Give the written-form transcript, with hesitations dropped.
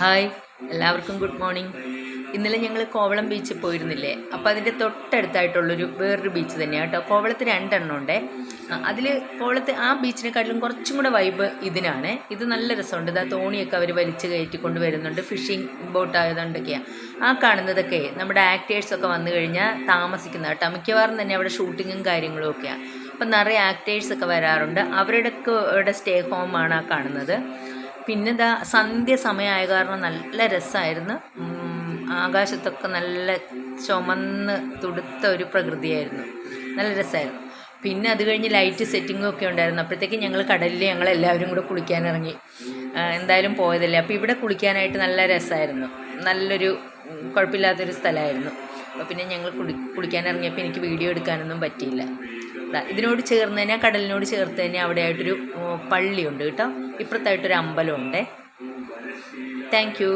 Hi, എല്ലാവർക്കും good morning. ഇന്നലെ ഞങ്ങൾ കോവളം ബീച്ചിൽ പോയിരുന്നില്ലേ? അപ്പോൾ അതിൻ്റെ തൊട്ടടുത്തായിട്ടുള്ളൊരു വേറൊരു ബീച്ച് തന്നെയാണ് കേട്ടോ. കോവളത്ത് രണ്ടെണ്ണം ഉണ്ടേ. അതിൽ കോവളത്ത് ആ ബീച്ചിനെക്കാട്ടിലും കുറച്ചും കൂടെ വൈബ് ഇതിനാണ്. ഇത് നല്ല രസമുണ്ട്. ഇതാ തോണിയൊക്കെ അവർ വലിച്ച് കയറ്റിക്കൊണ്ട് വരുന്നുണ്ട്. ഫിഷിംഗ് ബോട്ട് ആയതുകൊണ്ടൊക്കെയാണ്. ആ കാണുന്നതൊക്കെ നമ്മുടെ ആക്ടേഴ്സൊക്കെ വന്നു കഴിഞ്ഞാൽ താമസിക്കുന്ന കേട്ടോ. മിക്കവാറും തന്നെ അവിടെ ഷൂട്ടിങ്ങും കാര്യങ്ങളും ഒക്കെയാണ്. അപ്പം നിറയെ ആക്ടേഴ്സൊക്കെ വരാറുണ്ട്. അവരുടെയൊക്കെ സ്റ്റേ ഹോമാണ് ആ കാണുന്നത്. പിന്നെ ഇതാ സന്ധ്യ സമയമായ കാരണം നല്ല രസമായിരുന്നു. ആകാശത്തൊക്കെ നല്ല ചുമന്ന് തുടുത്ത ഒരു പ്രകൃതിയായിരുന്നു. നല്ല രസമായിരുന്നു. പിന്നെ അത് കഴിഞ്ഞ് ലൈറ്റ് സെറ്റിങ്ങും ഒക്കെ ഉണ്ടായിരുന്നു. അപ്പോഴത്തേക്ക് ഞങ്ങളെല്ലാവരും കൂടെ കുളിക്കാനിറങ്ങി. എന്തായാലും പോയതല്ലേ, അപ്പോൾ ഇവിടെ കുളിക്കാനായിട്ട് നല്ല രസമായിരുന്നു. നല്ലൊരു കുഴപ്പമില്ലാത്തൊരു സ്ഥലമായിരുന്നു. അപ്പോൾ പിന്നെ ഞങ്ങൾ കുളിക്കാനിറങ്ങിയപ്പോൾ എനിക്ക് വീഡിയോ എടുക്കാനൊന്നും പറ്റിയില്ല. ഇതിനോട് ചേർന്ന് തന്നെ, കടലിനോട് ചേർത്ത് തന്നെ അവിടെയായിട്ടൊരു പള്ളിയുണ്ട് കേട്ടോ. ഇപ്പുറത്തായിട്ടൊരു അമ്പലമുണ്ട്. Thank you.